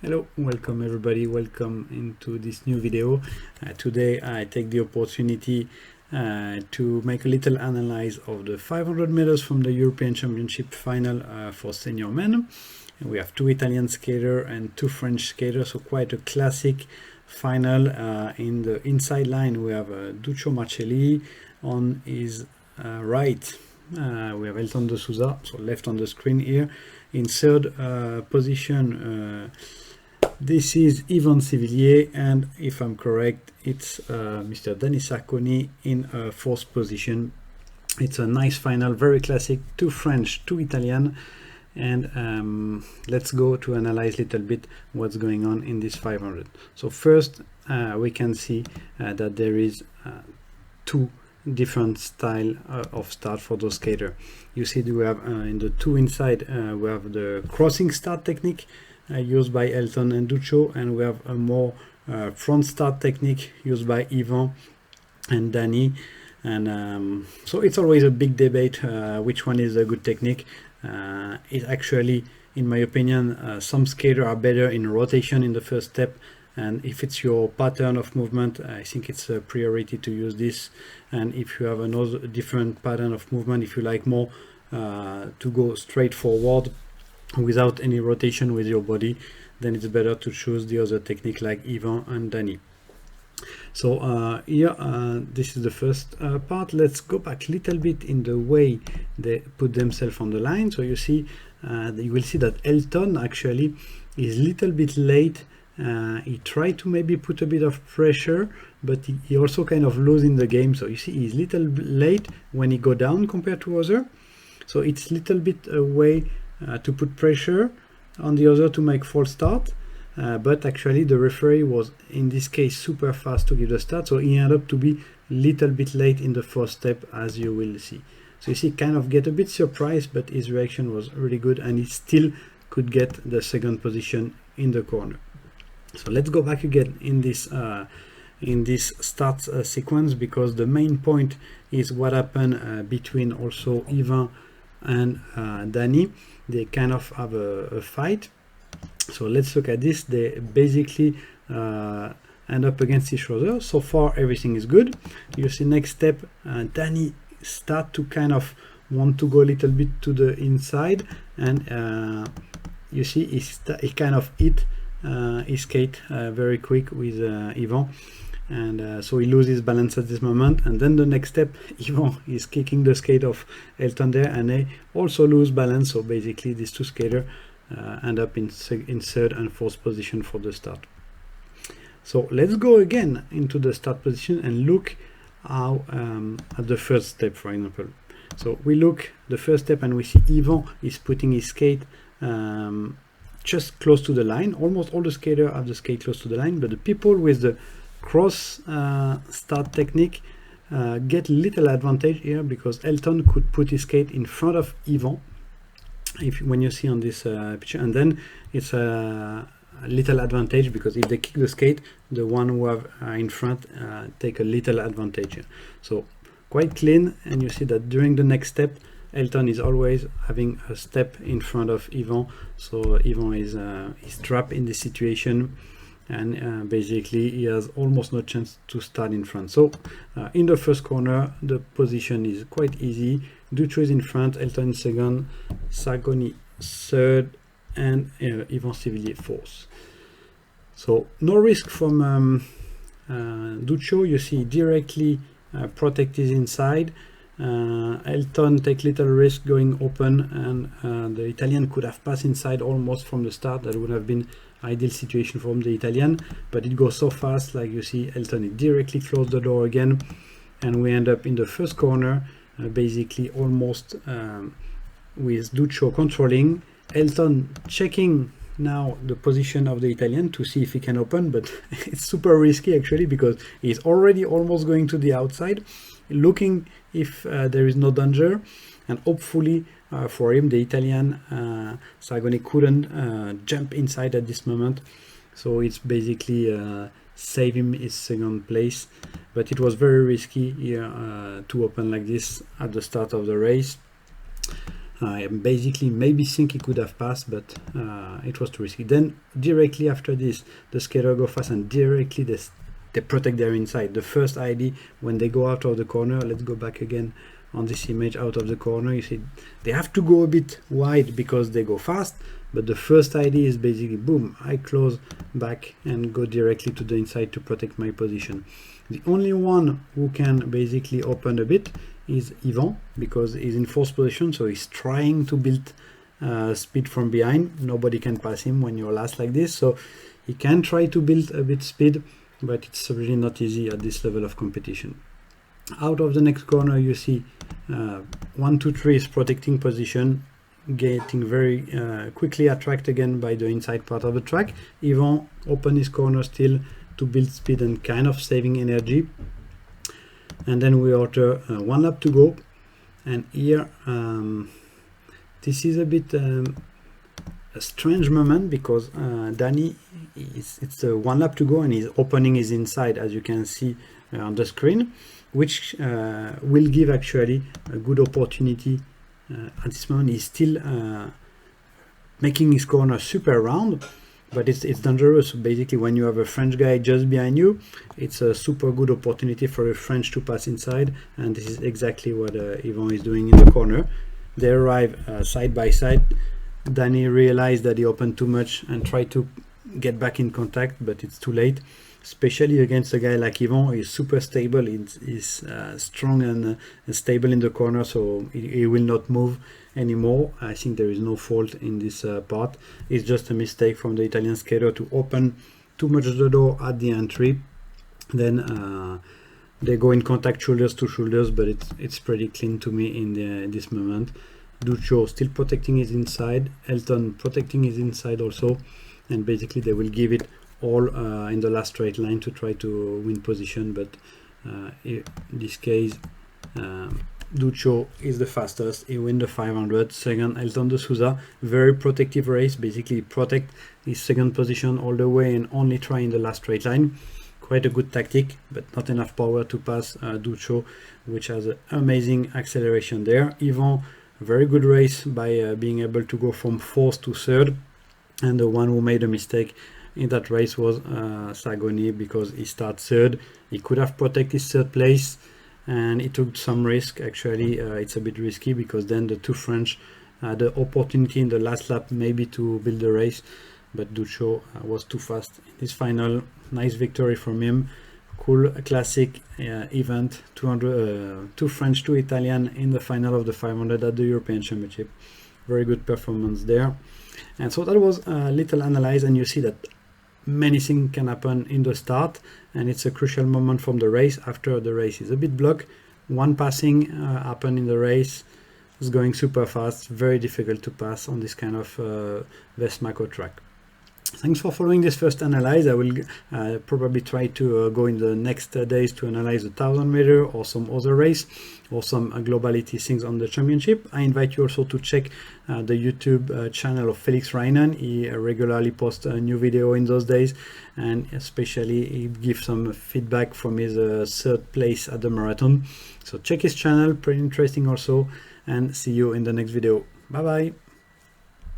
Hello, welcome everybody, welcome into this new video. Today I take the opportunity to make a little analyze of the 500 meters from the European Championship final for senior men. And we have two Italian skaters and two French skaters, so quite a classic final. In the inside line we have Duccio Marcelli, on his right we have Elton de Souza, so left on the screen here. In third position this is Yvan Civillier, and if I'm correct, it's Mr. Dany in fourth position. It's a nice final, very classic, two French, two Italian, and let's go to analyze a little bit what's going on in this 500. So first we can see that there is two different style of start for those skaters. You see we have in the two inside we have the crossing start technique used by Elton and Duccio, and we have a more front start technique used by Yvan and Dany. And so it's always a big debate which one is a good technique. It actually, in my opinion, some skaters are better in rotation in the first step, and if it's your pattern of movement, I think it's a priority to use this. And if you have another different pattern of movement, if you like more to go straight forward without any rotation with your body, then it's better to choose the other technique like Yvan and Dany. So here this is the first part. Let's go back a little bit in the way they put themselves on the line. So you see you will see that Elton actually is a little bit late. He tried to maybe put a bit of pressure, but he also kind of losing the game. So you see he's a little late when he go down compared to other. So it's a little bit a way to put pressure on the other to make false start, but actually the referee was in this case super fast to give the start, so he ended up to be a little bit late in the first step, as you will see. So you see kind of get a bit surprised, but his reaction was really good and he still could get the second position in the corner. So let's go back again in this start sequence, because the main point is what happened between also Yvan and Dany. They kind of have a fight. So let's look at this. They basically end up against each other. So far everything is good. You see next step, Dany start to kind of want to go a little bit to the inside, and you see he kind of hit his skate very quick with Yvan, and so he loses balance at this moment. And then the next step, Yvan is kicking the skate of Elton there, and they also lose balance. So basically these two skaters end up in third and fourth position for the start. So let's go again into the start position and look how at the first step, for example. So we look the first step and we see Yvan is putting his skate just close to the line. Almost all the skaters have the skate close to the line, but the people with the cross start technique get little advantage here, because Elton could put his skate in front of Yvan, when you see on this picture, and then it's a little advantage, because if they kick the skate, the one who have in front take a little advantage here. So quite clean, and you see that during the next step Elton is always having a step in front of Yvan, so Yvan is trapped in this situation, and basically he has almost no chance to start in front. So in the first corner the position is quite easy. Duccio is in front, Elton in second, Sargoni third, and Yvan Civillier fourth. So no risk from Duccio. You see directly protect his inside. Elton take little risk going open, and the Italian could have passed inside almost from the start. That would have been ideal situation from the Italian, but it goes so fast. Like you see, Elton directly closed the door again, and we end up in the first corner, basically almost with Duccio controlling, Elton checking now the position of the Italian to see if he can open, but it's super risky actually, because he's already almost going to the outside, looking if there is no danger, and hopefully for him the Italian Sargoni couldn't jump inside at this moment, so it's basically save him his second place. But it was very risky here to open like this at the start of the race. I basically maybe think he could have passed, but it was too risky. Then directly after this, the skater go fast and directly they protect their inside. The first ID, when they go out of the corner, let's go back again on this image, out of the corner, you see they have to go a bit wide because they go fast, but the first ID is basically boom, I close back and go directly to the inside to protect my position. The only one who can basically open a bit is Yvan, because he's in fourth position, so he's trying to build speed from behind. Nobody can pass him when you're last like this, so he can try to build a bit speed, but it's really not easy at this level of competition. Out of the next corner, you see 1, 2, 3 is protecting position, getting very quickly attracted again by the inside part of the track. Yvan open his corner still to build speed and kind of saving energy. And then we order 1 lap to go, and here this is a bit a strange moment, because Dany, it's 1 lap to go and he's opening his inside, as you can see on the screen, which will give actually a good opportunity. At this moment he's still making his corner super round, but it's dangerous. Basically, when you have a French guy just behind you, it's a super good opportunity for a French to pass inside, and this is exactly what Yvan is doing in the corner. They arrive side by side. Dany realized that he opened too much and tried to get back in contact, but it's too late, especially against a guy like Yvan. He's super stable, he's strong and stable in the corner, so he will not move anymore. I think there is no fault in this part. It's just a mistake from the Italian skater to open too much the door at the entry. Then they go in contact shoulders to shoulders, but it's pretty clean to me in this moment. Duccio still protecting his inside, Elton protecting his inside also, and basically they will give it all in the last straight line to try to win position, but in this case Duccio is the fastest. He wins the 500. Second, Elton de Souza, very protective race, basically protect his second position all the way and only try in the last straight line. Quite a good tactic, but not enough power to pass Duccio, which has an amazing acceleration there. Yvan, very good race by being able to go from fourth to third, and the one who made a mistake in that race was Sagoni, because he started third. He could have protected his third place, and he took some risk. Actually, it's a bit risky, because then the two French had the opportunity in the last lap maybe to build the race, but Duccio was too fast in this final. Nice victory from him. Cool classic event. 2 French, 2 Italian in the final of the 500 at the European Championship. Very good performance there. And so that was a little analyze, and you see that many things can happen in the start, and it's a crucial moment from the race. After the race is a bit blocked, one passing happened in the race. It's going super fast, very difficult to pass on this kind of Westmaco track. Thanks for following this first analyze. I will probably try to go in the next days to analyze the 1000 meter or some other race or some globality things on the championship. I invite you also to check the YouTube channel of Felix Reinen. He regularly posts a new video in those days, and especially he gives some feedback from his third place at the marathon. So check his channel, pretty interesting also, and see you in the next video. Bye bye.